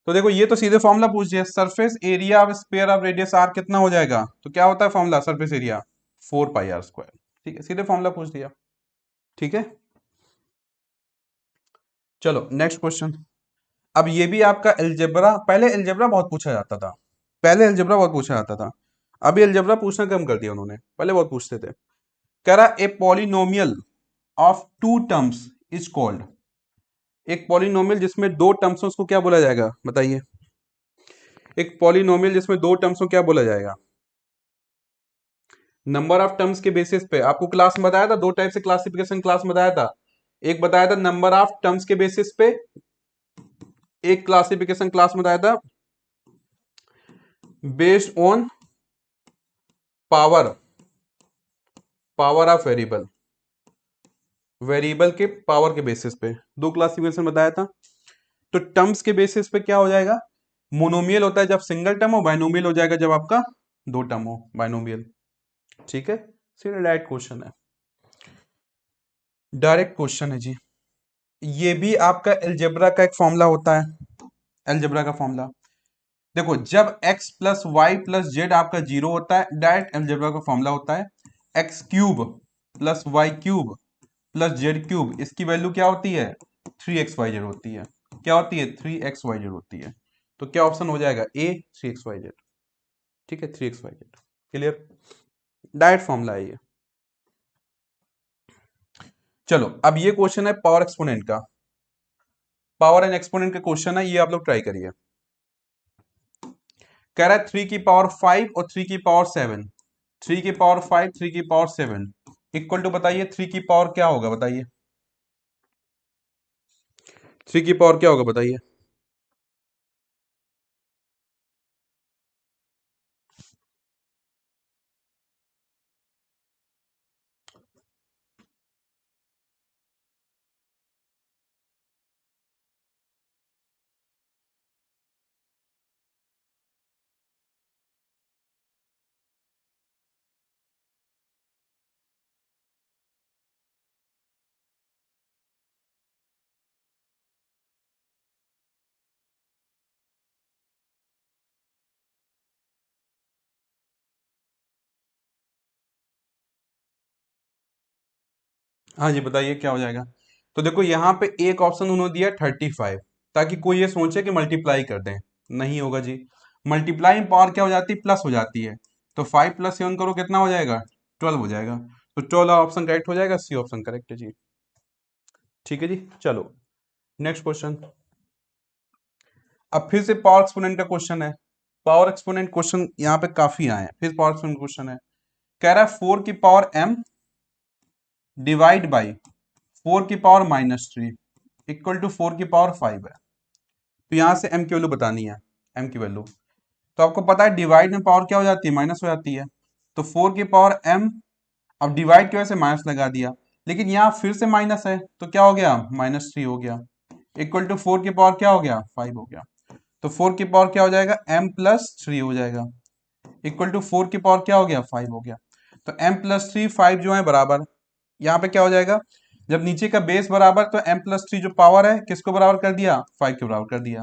तो देखो ये तो सीधे फॉर्मूला पूछ दिया, surface area of square of radius R कितना हो जाएगा, तो क्या होता है formula surface area 4 pi r square, ठीक है, सीधे फॉर्मूला पूछ दिया, ठीक है। चलो नेक्स्ट क्वेश्चन। अब ये भी आपका एलजेब्रा, पहले एलजेब्रा बहुत पूछा जाता था, पहले एलजेब्रा बहुत पूछा जाता था, अभी एलजेब्रा पूछना कम कर दिया उन्होंने, पहले बहुत पूछते थे। कह रहा a polynomial of two terms is called, एक पॉलिनोमियल जिसमें दो टर्म्स उसको क्या बोला जाएगा बताइए, एक पॉलिनोमियल जिसमें दो टर्म्स को क्या बोला जाएगा। नंबर ऑफ टर्म्स के बेसिस पे आपको क्लास में बताया था, दो टाइप से क्लासिफिकेशन क्लास में बताया था, एक बताया था नंबर ऑफ टर्म्स के बेसिस पे, एक क्लासिफिकेशन क्लास में बताया था based on power, power of variable, variable के पावर के बेसिस पे दो क्लासिफिकेशन बताया था। तो टर्म्स के बेसिस पे क्या हो जाएगा, मोनोमियल होता है जब सिंगल टर्म हो, बाइनोमियल हो जाएगा जब आपका दो टर्म हो, बाइनोमियल, ठीक है। सीधे डायरेक्ट क्वेश्चन है, डायरेक्ट क्वेश्चन है जी। ये भी आपका एलजेब्रा का एक फॉर्मूला होता है, एलजेब्रा का फॉर्मूला देखो, जब x plus y plus z आपका जीरो होता है, डायरेक्ट एलजेब्रा का फॉर्मूला होता है x cube plus y cube plus z cube, इसकी वैल्यू क्या होती है 3xyz होती है, क्या होती है 3xyz होती है। तो क्या ऑप्शन हो जाएगा ए 3xyz, ठीक है 3xyz, क्लियर, डायरेक्ट फॉर्मूला है ये। चलो अब ये क्वेश्चन है पावर एक्सपोनेंट का, पावर एंड एक्सपोनेंट का क्वेश्चन है, ये आप लोग ट्राई करिए। कह रहा है 3 की पावर 5 और 3 की पावर 7, 3 की पावर 5 3 की पावर 7 इक्वल टू, बताइए 3 की पावर क्या होगा बताइए, 3 की पावर क्या होगा बताइए। हाँ जी बताइए क्या हो जाएगा। तो देखो यहाँ पे एक ऑप्शन उन्होंने दिया 35, ताकि कोई ये सोचे कि मल्टीप्लाई कर दें, नहीं होगा जी, मल्टीप्लाई में पावर क्या हो जाती है प्लस हो जाती है, तो 5 + 7 करो कितना हो जाएगा 12 हो जाएगा, तो 12 ऑप्शन करेक्ट हो जाएगा, सी ऑप्शन करेक्ट है जी, ठीक है जी। चलो नेक्स्ट क्वेश्चन। अब फिर से पावर एक्सपोनेंट का क्वेश्चन है, पावर एक्सपोनेंट क्वेश्चन यहाँ पे काफी आए हैं, फिर पावर एक्सपोनेंट क्वेश्चन है। कह रहा है 4 की पावर m डिवाइड बाई 4 की पावर -3 इक्वल टू 4 की पावर 5 है। तो यहां से m की वैल्यू बतानी है, m की वैल्यू, तो आपको पता है डिवाइड में पावर क्या हो जाती है माइनस हो जाती है, तो 4 की पावर m, अब डिवाइड की वजह से माइनस लगा दिया, लेकिन यहाँ फिर से माइनस है तो क्या हो गया -3 हो गया, इक्वल टू 4 की पावर क्या हो गया 5 हो गया, तो 4 की पावर क्या हो जाएगा m+3 हो जाएगा, इक्वल टू 4 की पावर क्या हो गया 5 हो गया। तो m+3 5 जो है बराबर, यहाँ पे क्या हो जाएगा, जब नीचे का बेस बराबर तो m+3 जो पावर है किसको बराबर कर दिया 5 के बराबर कर दिया,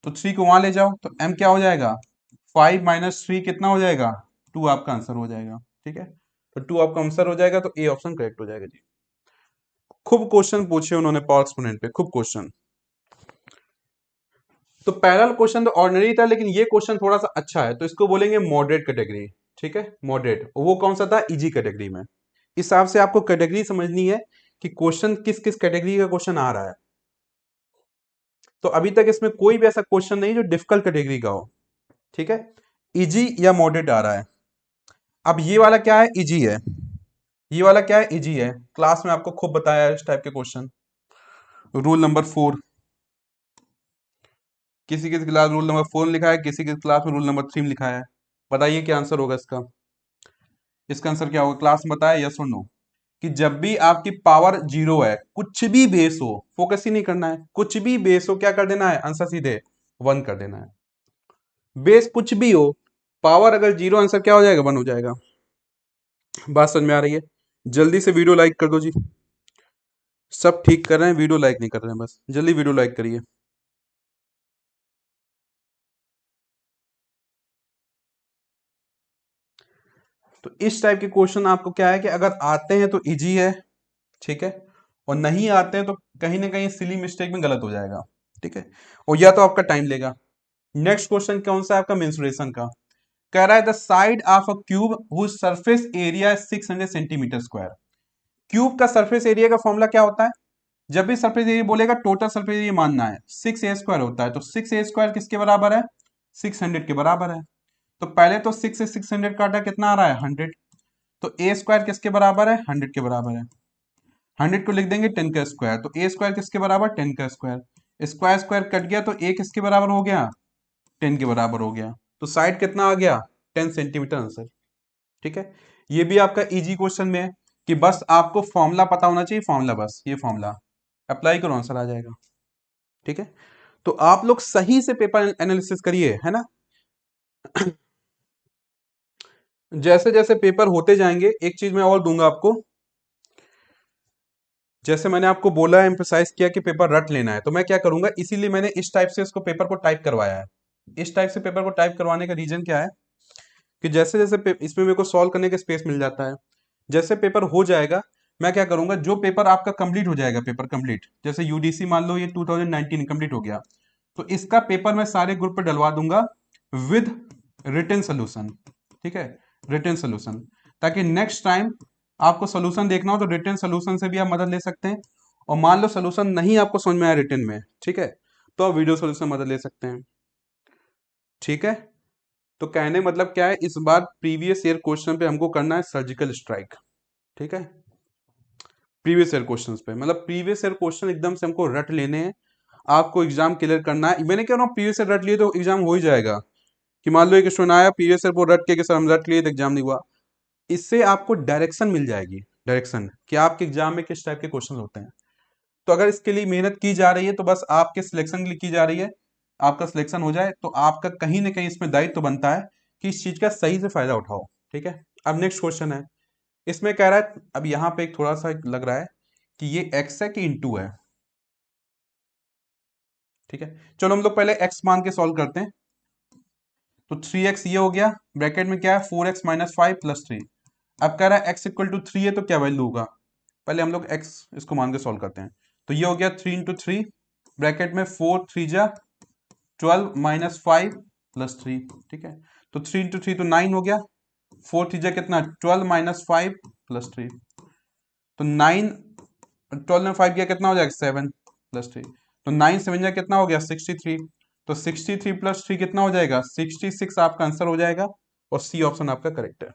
तो 3 को वहां ले जाओ तो m क्या हो जाएगा 5 - 3 कितना हो जाएगा 2, आपका आंसर हो जाएगा, ठीक है। तो 2 आपका आंसर हो जाएगा, तो ए ऑप्शन करेक्ट हो जाएगा जी। खूब क्वेश्चन पूछे उन्होंने पावर एक्सपोनेंट पे, खूब क्वेश्चन। तो पैरेलल क्वेश्चन तो ऑर्डिनरी था, लेकिन ये क्वेश्चन थोड़ा सा अच्छा है, तो इसको बोलेंगे मॉडरेट कैटेगरी, ठीक है मॉडरेट, वो कौन सा था इजी कैटेगरी में। इस हिसाब से आपको कैटेगरी समझनी है कि क्वेश्चन किस किस कैटेगरी का क्वेश्चन आ रहा है। तो अभी तक इसमें कोई भी ऐसा क्वेश्चन नहीं जो डिफिकल्ट कैटेगरी का हो, ठीक है, इजी या मॉडरेट आ रहा है। अब ये वाला क्या है इजी है, ये वाला क्या है इजी है, क्लास में आपको खूब बताया है इस टाइप के क्वेश्चन। रूल नंबर 4, किसी किसी क्लास रूल नंबर 4 लिखा है, किसी किसी क्लास में रूल नंबर 3 लिखा है, बताइए क्या आंसर होगा इसका। इसका आंसर क्या होगा, क्लास में बताया, यस और नो। कि जब भी आपकी पावर जीरो है, कुछ भी बेस हो, फोकस ही नहीं करना है, कुछ भी बेस हो क्या कर देना है, आंसर सीधे 1 कर देना है। बेस कुछ भी हो, पावर अगर जीरो, आंसर क्या हो जाएगा, 1 हो जाएगा। बात समझ में आ रही है। जल्दी से वीडियो लाइक कर दो जी। सब ठीक कर रहे हैं, वीडियो लाइक नहीं कर रहे हैं, बस जल्दी वीडियो लाइक करिए। तो इस टाइप के क्वेश्चन आपको क्या है कि अगर आते हैं तो इजी है, ठीक है, और नहीं आते हैं तो कहीं ना कहीं सिली मिस्टेक में गलत हो जाएगा, ठीक है, और या तो आपका टाइम लेगा। नेक्स्ट क्वेश्चन कौन सा है आपका, मेंसुरेशन का। कह रहा है the side of a cube whose surface area 600 centimetre square. Cube का सरफेस एरिया का फॉर्मूला क्या होता है, जब भी सरफेस एरिया बोलेगा टोटल सरफेस एरिया मानना है, 6a² होता है, तो 6a² किसके बराबर है, 600 के बराबर है। तो पहले तो 6 से 600 काटा, कितना आ रहा है, 100। तो ए स्क्वायर किसके बराबर है, 100 के बराबर है। 100 को लिख देंगे 10 का स्क्वायर, तो ए स्क्वायर किसके बराबर, 10 का स्क्वायर। स्क्वायर स्क्वायर कट गया तो ए किसके बराबर हो गया, 10 के बराबर हो गया। तो साइड कितना आ गया, 10 सेंटीमीटर आंसर, ठीक है। ये भी आपका इजी क्वेश्चन में है कि बस आपको फॉर्मूला पता होना चाहिए, फॉर्मूला, बस ये फॉर्मूला अप्लाई करो, आंसर आ जाएगा, ठीक है। तो आप लोग सही से पेपर एनालिसिस करिए, है ना। जैसे जैसे पेपर होते जाएंगे, एक चीज मैं और दूंगा आपको, जैसे मैंने आपको बोला, एम्फेसाइज किया कि पेपर रट लेना है, तो मैं क्या करूंगा, इसीलिए मैंने इस टाइप से इसको पेपर को टाइप करवाया है। इस टाइप से पेपर को टाइप करवाने का रीजन क्या है कि जैसे जैसे इसमें मेरे को सॉल्व करने का स्पेस मिल जाता है। जैसे पेपर हो जाएगा, मैं क्या करूंगा, जो पेपर आपका कंप्लीट हो जाएगा, पेपर कंप्लीट, जैसे यूडीसी मान लो ये 2019 कंप्लीट हो गया, तो इसका पेपर मैं सारे ग्रुप पे डलवा दूंगा विद रिटन सोल्यूशन, ठीक है, रिटन सोल्यूशन, ताकि नेक्स्ट टाइम आपको सोल्यूशन देखना हो तो रिटन सोल्यूशन से भी आप मदद ले सकते हैं। और मान लो सोल्यूशन नहीं आपको समझ में आया रिटन में, ठीक है, तो आप वीडियो सोल्यूशन मदद ले सकते हैं, ठीक है। तो कहने मतलब क्या है, इस बार प्रीवियस ईयर क्वेश्चन पे हमको करना है सर्जिकल स्ट्राइक, ठीक है। प्रीवियस ईयर क्वेश्चंस पे, मतलब प्रीवियस ईयर क्वेश्चन एकदम से हमको रट लेने हैं, आपको एग्जाम क्लियर करना है। मैंने कह रहा हूँ प्रीवियस ईयर रट लिए तो एग्जाम हो ही जाएगा, कि मान लो एक स्टूडेंट आया प्रीवियस ईयर वो रट के कि सर हम रट लिए तो एग्जाम नहीं हुआ। इससे आपको डायरेक्शन मिल जाएगी, डायरेक्शन कि आपके एग्जाम में किस टाइप के क्वेश्चन होते हैं। तो अगर इसके लिए मेहनत की जा रही है तो बस आपके सिलेक्शन के लिए की जा रही है, आपका सिलेक्शन हो जाए तो आपका कहीं ना कहीं इसमें दायित्व तो बनता है कि इस चीज का सही से फायदा उठाओ, ठीक है। अब नेक्स्ट क्वेश्चन है, इसमें कह रहा है, अब यहाँ पे एक थोड़ा सा लग रहा है कि ये एक्स है कि इंटू है, ठीक है। चलो हम लोग पहले एक्स मान के सॉल्व करते हैं। तो 3x ये हो गया, ब्रैकेट में क्या है, 4x माइनस 5 + 3। अब कह रहा है x इक्वल टू 3 है तो क्या वैल्यू होगा, पहले हम लोग x इसको मान के सॉल्व करते हैं। तो ये हो गया 3 × 3, ब्रैकेट में 4 3 जा 12 माइनस 5 + 3, ठीक है। तो 3 × 3 तो 9 हो गया, 4 3 जा कितना, 12 माइनस 5 + 3, तो 9, 12 में 5 गया कितना हो जाएगा, 7 + 3, तो 9 7 जा कितना हो गया, 63। तो 63 + 3 कितना हो जाएगा, 66 आपका आंसर हो जाएगा, और सी ऑप्शन आपका करेक्ट है।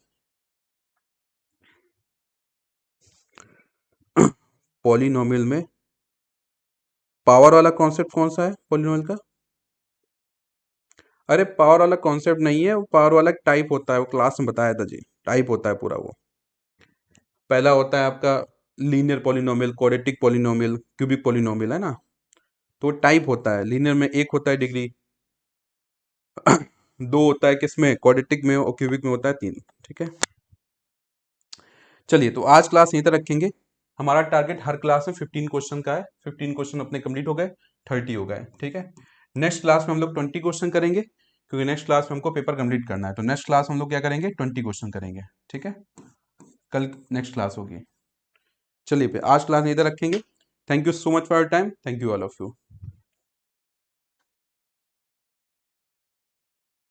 पॉलिनोमियल में पावर वाला कॉन्सेप्ट कौन सा है पॉलिनोमियल का, अरे पावर वाला कॉन्सेप्ट नहीं है, वो पावर वाला टाइप होता है, वो क्लास में बताया था जी, टाइप होता है पूरा वो। पहला होता है आपका linear polynomial, quadratic polynomial, cubic polynomial, है ना। तो टाइप होता है, लीनियर में एक होता है डिग्री, दो होता है किसमें, क्वाड्रेटिक में, और क्यूबिक में होता है 3, ठीक है। चलिए तो आज क्लास यहीं तक रखेंगे। हमारा टारगेट हर क्लास में 15 क्वेश्चन का है, 15 क्वेश्चन अपने कंप्लीट हो गए, 30 हो गए, ठीक है। नेक्स्ट क्लास में हम लोग 20 क्वेश्चन करेंगे, क्योंकि नेक्स्ट क्लास में हमको पेपर कंप्लीट करना है, तो नेक्स्ट क्लास में हम लोग क्या करेंगे, 20 क्वेश्चन करेंगे, ठीक है। कल नेक्स्ट क्लास होगी। चलिए फिर आज क्लास यहीं तक रखेंगे। Thank you so much for your time, thank you all of you.